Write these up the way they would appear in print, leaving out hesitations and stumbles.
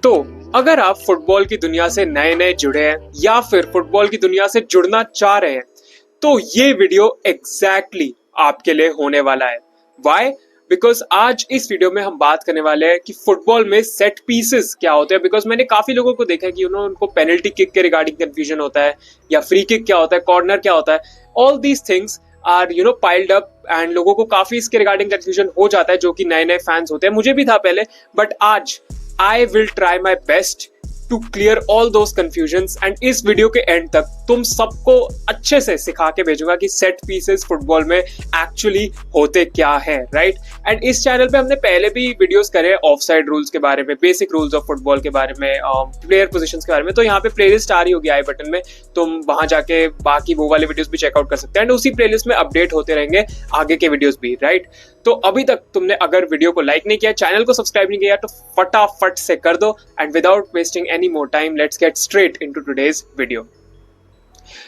तो अगर आप फुटबॉल की दुनिया से नए नए जुड़े हैं या फिर फुटबॉल की दुनिया से जुड़ना चाह रहे हैं तो ये वीडियो एग्जैक्टली आपके लिए होने वाला है। वाई? बिकॉज आज इस वीडियो में हम बात करने वाले हैं कि फुटबॉल में सेट पीसेस क्या होते हैं। बिकॉज मैंने काफी लोगों को देखा है कि उनको पेनल्टी किक के रिगार्डिंग कंफ्यूजन होता है, या फ्री किक क्या होता है, कॉर्नर क्या होता है। All these things are piled up and लोगों को काफी इसके रिगार्डिंग कंफ्यूजन हो जाता है, जो कि नए नए फैंस होते हैं। मुझे भी था पहले, बट आज I will try my best to clear all those confusions. And इस वीडियो के एंड तक तुम सबको अच्छे से सिखा के भेजूंगा कि सेट पीसेस फुटबॉल में एक्चुअली होते क्या है, राइट। एंड इस चैनल पे हमने पहले भी वीडियोस करे ऑफसाइड रूल्स के बारे में, बेसिक रूल्स ऑफ फुटबॉल के बारे में, प्लेयर पोजीशंस के बारे में। तो यहाँ पे प्लेलिस्ट आ रही होगी आई बटन में, तुम वहां जाके बाकी वो वाले वीडियोस भी चेकआउट कर सकते हैं। एंड उसी प्लेलिस्ट में अपडेट होते रहेंगे आगे के वीडियोस भी, राइट। तो अभी तक तुमने अगर वीडियो को लाइक नहीं किया, चैनल को सब्सक्राइब नहीं किया, तो फटाफट से कर दो। And without wasting any more time, let's get straight into today's video.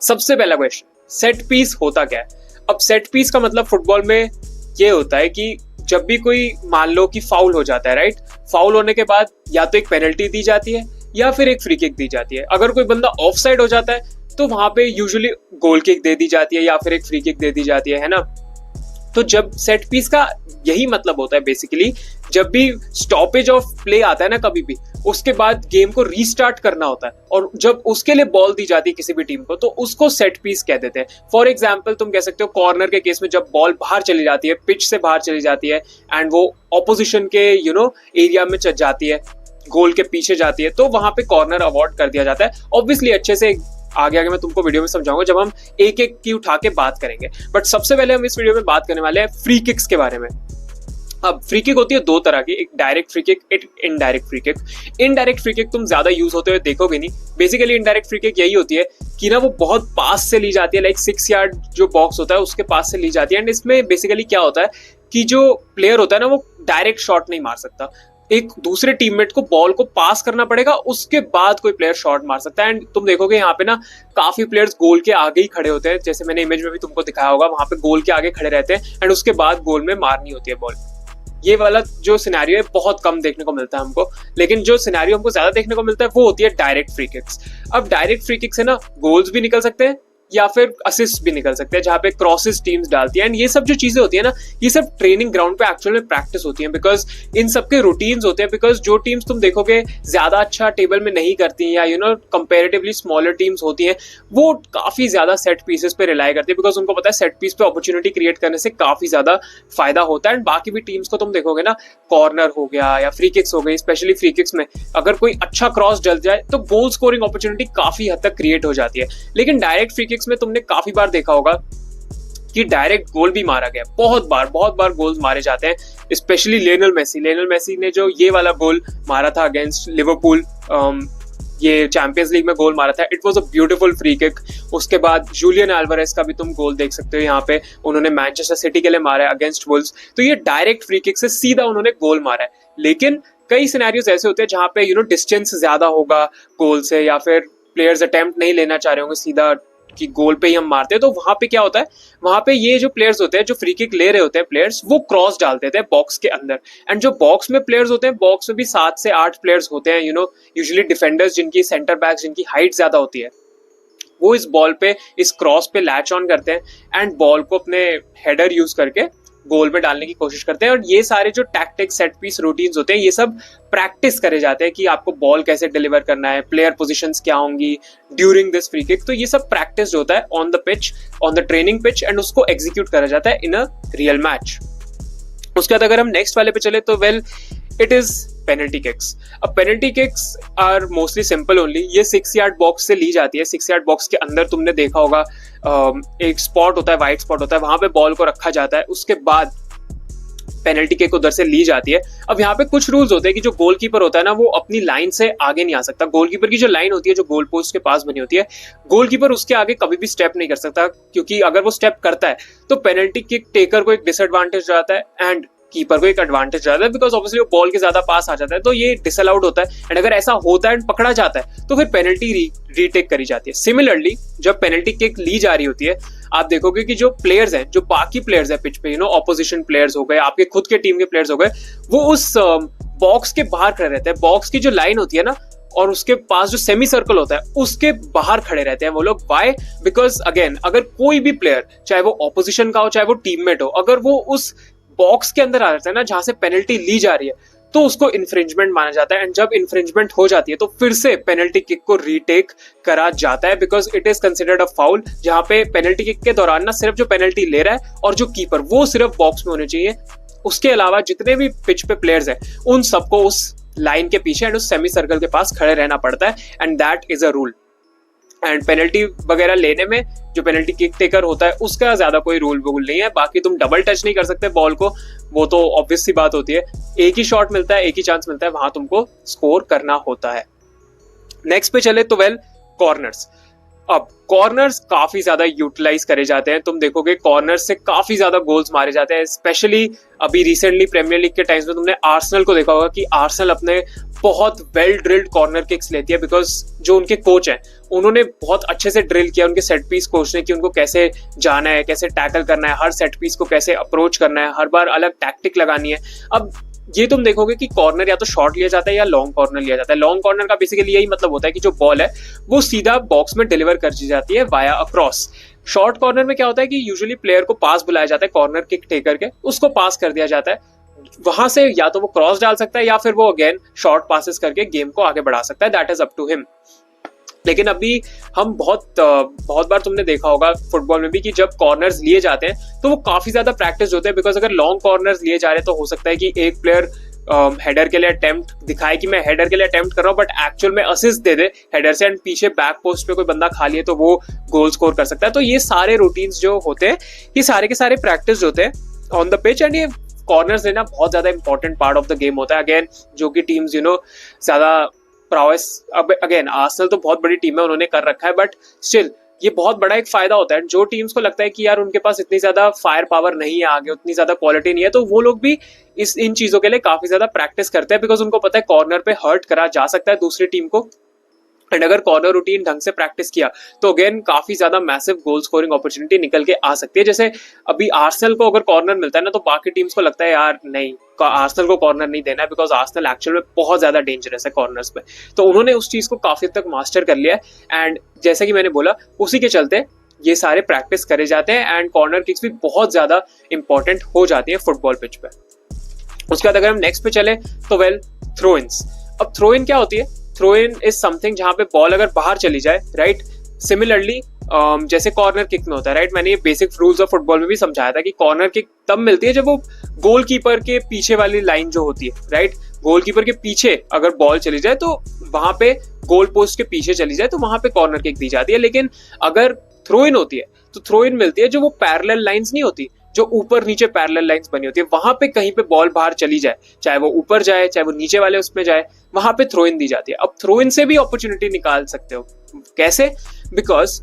सबसे पहला क्वेश्चन, सेट पीस होता क्या है? अब सेट पीस का मतलब फुटबॉल में ये होता है कि जब भी कोई मान लो कि फाउल हो जाता है, राइट, फाउल होने के बाद या तो एक पेनल्टी दी जाती है या फिर एक फ्री किक दी जाती है। अगर कोई बंदा ऑफसाइड हो जाता है तो वहां पे यूजुअली गोल किक दे दी जाती है या फिर एक फ्री किक दे दी जाती है ना। तो जब सेट पीस का यही मतलब होता है बेसिकली, जब भी स्टॉपेज ऑफ प्ले आता है ना कभी भी, उसके बाद गेम को रीस्टार्ट करना होता है और जब उसके लिए बॉल दी जाती है किसी भी टीम को, तो उसको सेट पीस कह देते हैं। फॉर एग्जांपल तुम कह सकते हो कॉर्नर के केस में जब बॉल बाहर चली जाती है, पिच से बाहर चली जाती है एंड वो ऑपोजिशन के एरिया में चल जाती है, गोल के पीछे जाती है, तो वहां पे कॉर्नर अवॉर्ड कर दिया जाता है। ऑब्वियसली अच्छे से आगे मैं तुमको वीडियो में समझाऊंगा जब हम एक एक की उठा के बात करेंगे। बट सबसे पहले हम इस वीडियो में बात करने वाले हैं फ्री किक्स के बारे में। अब फ्री किक होती है दो तरह की, एक डायरेक्ट फ्री किक, एक indirect free kick. Indirect free kick तुम ज्यादा यूज होते हुए देखोगे नहीं। बेसिकली इनडायरेक्ट फ्री किक यही होती है कि ना वो बहुत पास से ली जाती है, लाइक 6 यार्ड जो बॉक्स होता है उसके पास से ली जाती है। एंड इसमें बेसिकली क्या होता है कि जो प्लेयर होता है ना वो डायरेक्ट शॉट नहीं मार सकता, एक दूसरे टीममेट को बॉल को पास करना पड़ेगा, उसके बाद कोई प्लेयर शॉट मार सकता है। एंड तुम देखोगे यहाँ पे ना काफी प्लेयर्स गोल के आगे ही खड़े होते हैं, जैसे मैंने इमेज में भी तुमको दिखाया होगा, वहां पे गोल के आगे खड़े रहते हैं एंड उसके बाद गोल में मारनी होती है बॉल। ये वाला जो सिनेरियो है बहुत कम देखने को मिलता है हमको, लेकिन जो सिनेरियो हमको ज्यादा देखने को मिलता है वो होती है डायरेक्ट फ्री किक्स। अब डायरेक्ट फ्री किक से ना गोल्स भी निकल सकते हैं या फिर असिस्ट भी निकल सकते हैं, जहां पे क्रॉसेस टीम्स डालती है। एंड ये सब जो चीजें होती है ना, ये सब ट्रेनिंग ग्राउंड पे एक्चुअल में प्रैक्टिस होती है, बिकॉज इन सब के रूटीन्स होते हैं। बिकॉज जो टीम्स तुम देखोगे ज्यादा अच्छा टेबल में नहीं करती हैं या कंपैरेटिवली स्मॉलर टीम्स होती हैं, वो काफी ज्यादा सेट पीसेस पे रिलाई करती है, बिकॉज उनको पता है सेट पीस पे अपॉर्चुनिटी क्रिएट करने से काफी ज्यादा फायदा होता है। एंड बाकी भी टीम्स को तुम देखोगे ना, कॉर्नर हो गया या फ्री किक्स हो गई, स्पेशली फ्री किक्स में अगर कोई अच्छा क्रॉस डल जाए तो गोल स्कोरिंग अपॉर्चुनिटी काफी हद तक क्रिएट हो जाती है। लेकिन डायरेक्ट फ्री किक्स में तुमने काफी बार देखा होगा कि डायरेक्ट गोल भी मारा गया, बहुत बार गोल्स मारे जाते हैं। स्पेशली लियोनेल मेसी ने जो ये वाला गोल मारा था अगेंस्ट लिवरपूल, ये चैंपियंस लीग में गोल मारा था, it was a beautiful free kick. उसके बाद जूलियन अल्वारेज का भी तुम गोल देख सकते हो, यहाँ पे उन्होंने मैनचेस्टर सिटी के लिए मारा है अगेंस्ट वुल्व्स। तो ये डायरेक्ट फ्री किक से सीधा उन्होंने गोल मारा है। लेकिन कई सिनेरियोज ऐसे होते हैं जहां पे डिस्टेंस ज्यादा होगा गोल से, या फिर प्लेयर्स अटेम्प्ट नहीं लेना चाह रहे होंगे सीधा कि गोल पे ही हम मारते हैं, तो वहां पे क्या होता है, वहां पे ये जो प्लेयर्स होते हैं जो फ्री किक ले रहे होते हैं प्लेयर्स, वो क्रॉस डाल देते हैं बॉक्स के अंदर। एंड जो बॉक्स में प्लेयर्स होते हैं, बॉक्स में भी 7 से 8 प्लेयर्स होते हैं, यूजुअली डिफेंडर्स जिनकी, सेंटर बैक्स जिनकी हाइट ज्यादा होती है, वो इस बॉल पे, इस क्रॉस पे लैच ऑन करते हैं एंड बॉल को अपने हेडर यूज करके गोल में डालने की कोशिश करते हैं। और ये सारे जो टैक्टिक्स, सेट पीस रूटीन्स होते हैं, ये सब प्रैक्टिस करे जाते हैं कि आपको बॉल कैसे डिलीवर करना है, प्लेयर पोजीशंस क्या होंगी ड्यूरिंग दिस फ्री किक। तो ये सब प्रैक्टिस होता है on the pitch, on the training pitch, and उसको एग्जीक्यूट करा जाता है इन अ रियल मैच। उसके बाद अगर हम नेक्स्ट वाले पे चले तो well, it is penalty kicks. अब penalty kicks are mostly simple only. ये 6 यार्ड बॉक्स से ली जाती है। 6 यार्ड बॉक्स के अंदर तुमने देखा होगा एक स्पॉट होता है, वाइट स्पॉट होता है, वहां पे बॉल को रखा जाता है, उसके बाद पेनल्टी किक उधर से ली जाती है। अब यहाँ पे कुछ रूल्स होते हैं कि जो गोलकीपर होता है ना, वो अपनी लाइन से आगे नहीं आ सकता। गोलकीपर की जो लाइन होती है, जो गोल पोस्ट के पास बनी होती है, गोलकीपर उसके आगे कभी भी स्टेप नहीं कर सकता, क्योंकि अगर वो स्टेप करता है तो पेनल्टी किक टेकर को एक डिसएडवांटेज जाता है एंड कीपर को एक एडवांटेज जाता है, बिकॉज ऑब्वियसली वो बॉल के ज्यादा पास आ जाता है, तो ये डिसअलाउड होता है। एंड अगर ऐसा होता है एंड पकड़ा जाता है तो फिर पेनल्टी रीटेक करी जाती है। सिमिलरली जब पेनल्टी किक ली जा रही होती है, आप देखोगे कि जो प्लेयर्स हैं, जो बाकी प्लेयर्स हैं पिच पे, ऑपोजिशन प्लेयर्स हो गए, आपके खुद के टीम के प्लेयर्स हो गए, वो उस बॉक्स के बाहर खड़े रहते हैं, बॉक्स की जो लाइन होती है ना और उसके पास जो सेमी सर्कल होता है उसके बाहर खड़े रहते हैं वो लोग। व्हाई? बिकॉज अगेन अगर कोई भी प्लेयर, चाहे वो ऑपोजिशन का हो चाहे वो टीममेट हो, अगर वो उस बॉक्स के अंदर आ जाता है ना जहां से पेनल्टी ली जा रही है, तो उसको इन्फ्रिंजमेंट माना जाता है। एंड जब इन्फ्रिंजमेंट हो जाती है तो फिर से पेनल्टी किक को रीटेक करा जाता है, because it is considered a foul, जहां पे पेनल्टी किक के दौरान ना सिर्फ जो पेनल्टी ले रहा है और जो कीपर, वो सिर्फ बॉक्स में होने चाहिए। उसके अलावा जितने भी पिच पे प्लेयर्स हैं उन सबको उस लाइन के पीछे एंड उस सेमी सर्कल के पास खड़े रहना पड़ता है, and that is a rule. And penalty वगैरह लेने में जो पेनल्टी किक टेकर होता है उसका ज्यादा कोई रूल वूल नहीं है। बाकी तुम डबल टच नहीं कर सकते बॉल को, वो तो ऑब्वियस सी बात होती है। एक ही शॉट मिलता है, एक ही चांस मिलता है, वहां तुमको स्कोर करना होता है। नेक्स्ट पे चले तो कॉर्नर्स। अब कॉर्नर्स काफी ज्यादा यूटिलाइज करे जाते हैं। तुम देखोगे कॉर्नर्स से काफी ज्यादा गोल्स मारे जाते हैं, स्पेशली अभी रिसेंटली प्रीमियर लीग के टाइम्स में तुमने आर्सेनल को देखा होगा कि आर्सेनल अपने बहुत वेल ड्रिल्ड कॉर्नर किक्स लेती है, बिकॉज जो उनके कोच हैं उन्होंने बहुत अच्छे से ड्रिल किया उनके सेट पीस कोच ने कि उनको कैसे जाना है, कैसे टैकल करना है, हर सेट पीस को कैसे अप्रोच करना है, हर बार अलग टैक्टिक लगानी है। अब ये तुम देखोगे कि कॉर्नर या तो शॉर्ट लिया जाता है या लॉन्ग कॉर्नर लिया जाता है। लॉन्ग कॉर्नर का बेसिकली यही मतलब होता है कि जो बॉल है वो सीधा बॉक्स में डिलीवर कर दी जाती है via a cross. Short corner में क्या होता है कि यूजुअली प्लेयर को पास बुलाया जाता है कॉर्नर किक टेकर के, उसको पास कर दिया जाता है, वहां से या तो वो क्रॉस डाल सकता है या फिर वो अगेन शॉर्ट पासेस करके गेम को आगे बढ़ा सकता है, that is up to him. लेकिन अभी हम बहुत बार तुमने देखा होगा फुटबॉल में भी कि जब कॉर्नर्स लिए जाते हैं तो वो काफी ज्यादा प्रैक्टिस होते हैं, बिकॉज अगर लॉन्ग कॉर्नर्स लिए जा रहे हैं तो हो सकता है कि एक प्लेयर हेडर के लिए अटेम्प्ट दिखाए कि मैं हेडर के लिए अटेम्प्ट कर रहा हूँ, बट एक्चुअल में असिस्ट दे दे हेडर से, एंड पीछे बैक पोस्ट पे कोई बंदा खा लिए तो वो गोल स्कोर कर सकता है। तो ये सारे रूटीन्स जो होते हैं ये सारे के सारे प्रैक्टिस होते हैं ऑन द पिच, एंड ये कॉर्नर्स लेना बहुत ज्यादा important part of the game होता है। अगेन जो कि टीम्स ज्यादा प्रॉवेस, अब अगेन आर्सेनल तो बहुत बड़ी टीम है, उन्होंने कर रखा है, बट स्टिल ये बहुत बड़ा एक फायदा होता है। जो टीम्स को लगता है कि यार उनके पास इतनी ज्यादा फायर पावर नहीं है आगे, उतनी ज्यादा क्वालिटी नहीं है, तो वो लोग भी इन चीजों के लिए काफी ज्यादा प्रैक्टिस करते हैं, बिकॉज उनको पता है कॉर्नर पे हर्ट करा जा सकता है दूसरी टीम को। एंड अगर कॉर्नर रूटीन ढंग से प्रैक्टिस किया तो अगेन काफी ज्यादा मैसिव गोल स्कोरिंग अपॉर्चुनिटी निकल के आ सकती है। जैसे अभी आर्सेनल को अगर कॉर्नर मिलता है ना तो बाकी टीम्स को लगता है यार नहीं, आर्सेनल को कॉर्नर नहीं देना है, बिकॉज आर्सेनल एक्चुअल में बहुत ज्यादा डेंजरस है कॉर्नर्स पे। तो उन्होंने उस चीज को काफी हद तक मास्टर कर लिया है, एंड जैसे कि मैंने बोला उसी के चलते ये सारे प्रैक्टिस करे जाते हैं, एंड कॉर्नर किक्स भी बहुत ज्यादा इंपॉर्टेंट हो जाती है फुटबॉल पिच पे। उसके बाद अगर हम नेक्स्ट पे चले तो थ्रो इन्स। अब थ्रो इन क्या होती है? थ्रो इन इज समथिंग जहां पे बॉल अगर बाहर चली जाए, राइट, सिमिलरली जैसे कॉर्नर किक में होता है, राइट, मैंने ये बेसिक रूल्स ऑफ फुटबॉल में भी समझाया था कि कॉर्नर किक तब मिलती है जब वो गोलकीपर के पीछे वाली लाइन जो होती है, राइट, गोलकीपर के पीछे अगर बॉल चली जाए तो वहां पे गोल पोस्ट के पीछे चली जाए तो वहां पे कॉर्नर किक दी जाती है। लेकिन अगर थ्रो इन होती है तो थ्रो इन मिलती है जो वो पैरेलल लाइंस नहीं होती, जो ऊपर नीचे पैरेलल लाइंस बनी होती है, वहां पे कहीं पे बॉल बाहर चली जाए, चाहे वो ऊपर जाए चाहे वो नीचे वाले उसमें जाए, वहां पे थ्रो इन दी जाती है। अब थ्रो इन से भी अपॉर्चुनिटी निकाल सकते हो, कैसे? बिकॉज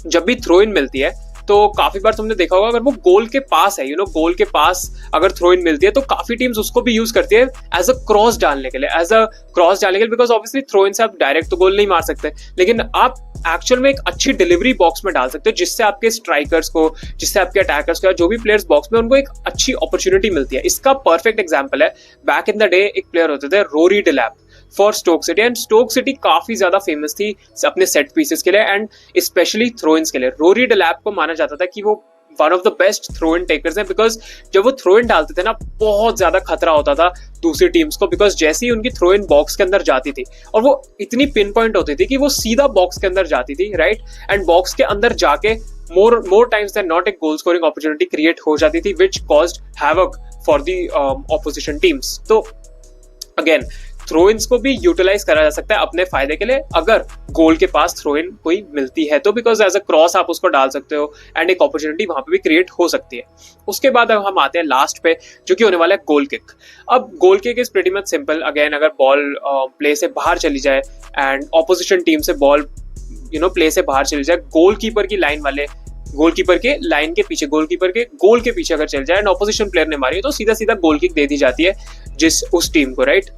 जब भी थ्रो इन मिलती है तो काफी बार तुमने देखा होगा अगर वो गोल के पास है, गोल के पास अगर थ्रो इन मिलती है तो काफी टीम्स उसको भी यूज करती है एज अ क्रॉस डालने के लिए, बिकॉज ऑब्वियसली थ्रो इन से आप डायरेक्ट तो गोल नहीं मार सकते, लेकिन आप एक्चुअल में एक अच्छी डिलीवरी बॉक्स में डाल सकते हो, जिससे आपके स्ट्राइकर्स को, जिससे आपके अटैकर्स को, जो भी प्लेयर्स बॉक्स में उनको एक अच्छी अपॉर्चुनिटी मिलती है। इसका परफेक्ट एग्जांपल है, बैक इन द डे एक प्लेयर होते थे Rory Delap for Stoke City, and Stoke City काफी ज्यादा फेमस थी अपने सेट पीसेस के लिए एंड स्पेशली थ्रो इन्स के लिए। रोरी डिलैप को माना जाता था कि वो one of the best throw in takers हैं, बिकॉज जब वो थ्रो इन डालते थे ना बहुत ज्यादा खतरा होता था दूसरी टीम्स को, बिकॉज जैसे ही उनकी थ्रो इन बॉक्स के अंदर जाती थी और वो इतनी पिन पॉइंट होती थी कि वो सीधा बॉक्स के अंदर जाती थी, राइट, एंड बॉक्स के अंदर जाके मोर टाइम्स देन नॉट एक गोल स्कोरिंग अपॉर्चुनिटी क्रिएट हो जाती थी, which caused havoc for the opposition teams. तो अगेन थ्रो इन्स को भी यूटिलाइज करा जा सकता है अपने फायदे के लिए अगर गोल के पास थ्रो इन कोई मिलती है तो, बिकॉज एज अ क्रॉस आप उसको डाल सकते हो एंड एक अपॉर्चुनिटी वहां पे भी क्रिएट हो सकती है। उसके बाद अब हम आते हैं लास्ट पे जो कि होने वाला है गोल किक। अब goal kick is pretty much simple, again अगर बॉल प्ले से बाहर चली जाए एंड ऑपोजिशन टीम से बॉल प्ले से बाहर चली जाए, गोलकीपर की लाइन वाले गोलकीपर के लाइन के पीछे, गोलकीपर के गोल के पीछे अगर चल जाए एंड ऑपोजिशन प्लेयर ने मारी तो सीधा सीधा गोल किक दे दी जाती है उस टीम को, राइट।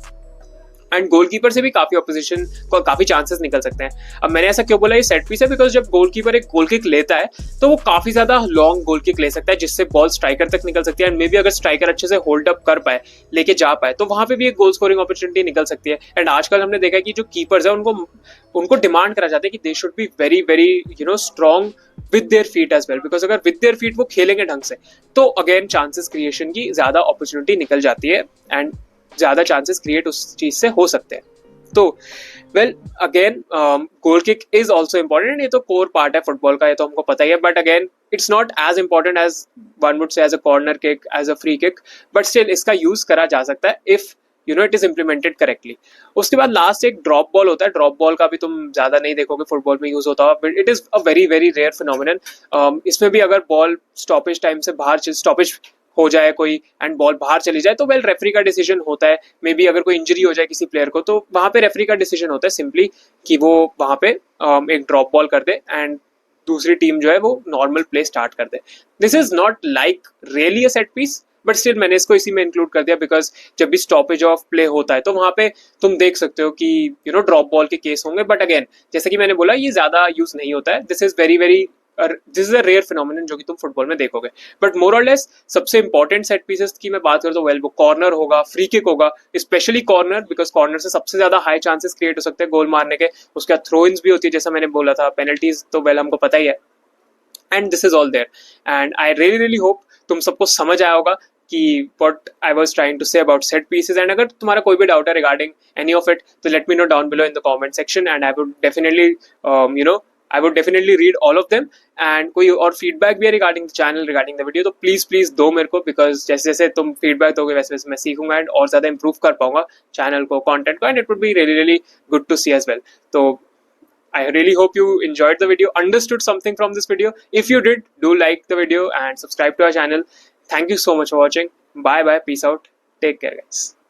एंड गोलकीपर से भी काफी ऑपोजिशन को काफी चांसेस निकल सकते हैं। अब मैंने ऐसा क्यों बोला ये सेट पीस है, बिकॉज जब गोलकीपर एक गोल किक लेता है तो वो काफी ज्यादा लॉन्ग गोल किक ले सकता है जिससे बॉल स्ट्राइकर तक निकल सकती है, एंड मे बी अगर स्ट्राइकर अच्छे से होल्ड अप कर पाए, लेके जा पाए, तो वहां पे भी एक गोल स्कोरिंग अपॉर्चुनिटी निकल सकती है। एंड आजकल हमने देखा कि जो कीपर्स है उनको डिमांड करा जाता है कि they should be very very strong with their feet as well, because अगर विद देयर फीट वो खेलेंगे ढंग से तो अगेन चांसेस क्रिएशन की ज्यादा अपॉर्चुनिटी निकल जाती है एंड ज्यादा चांसेस क्रिएट उस चीज से हो सकते हैं। तो well again goal kick is also important, ये तो कोर पार्ट है फुटबॉल का, ये तो हमको पता ही है, but again it's not as important as one would say as a corner kick, as a free kick, but still इसका यूज करा जा सकता है if it is implemented correctly. उसके बाद लास्ट एक ड्रॉप बॉल होता है, ड्रॉप बॉल का भी तुम ज्यादा नहीं देखोगे फुटबॉल में यूज होता है, but it is a very very rare phenomenon. इसमें भी अगर बॉल स्टॉपेज टाइम से बाहर स्टॉपेज हो जाए कोई एंड बॉल बाहर चली जाए तो वेल रेफरी का डिसीजन होता है, मे बी अगर कोई इंजरी हो जाए किसी प्लेयर को तो वहां पे रेफरी का डिसीजन होता है सिंपली कि वो वहां पे एक ड्रॉप बॉल कर दे एंड दूसरी टीम जो है वो नॉर्मल प्ले स्टार्ट कर दे। This is not like really a set piece, but still मैंने इसको इसी में इंक्लूड कर दिया बिकॉज जब भी स्टॉपेज ऑफ प्ले होता है तो वहां पे तुम देख सकते हो कि ड्रॉप बॉल के केस होंगे, बट अगेन जैसे कि मैंने बोला ये ज्यादा यूज नहीं होता है। This is very very this is a rare phenomenon जो कि तुम फुटबॉल में देखोगे। बट मोर और लेस सबसे इंपॉर्टेंट सेट पीसेस की मैं बात करूँ तो वेल वो कॉर्नर होगा, फ्री किक होगा, स्पेशली कॉर्नर, बिकॉज कॉर्नर से सबसे ज्यादा हाई चांसेस क्रिएट हो सकते हैं गोल मारने के। उसके बाद थ्रो इन्स भी होती है जैसा मैंने बोला था, पेनल्टीज तो वेल हमको पता ही है, and this is all there. And I really really hope तुम सबको समझ आया होगा कि what I was trying to say about set pieces, and अगर तुम्हारा कोई भी डाउट है regarding any of it तो let me know down below in the comment section and I would definitely I would definitely read all of them, and कोई और feedback भी है regarding the channel, regarding the video तो please दो मेरे को, because जैसे जैसे तुम फीडबैक दोगे वैसे वैसे मैं सीखूंगा एंड और ज्यादा इंप्रूव कर पाऊंगा चैनल को, कंटेंट को, and it would be really really good to see as well. तो I really hope you enjoyed the video, understood something from this video. If you did, do like the video and subscribe to our channel. Thank you so much for watching. Bye bye, peace out, take care guys.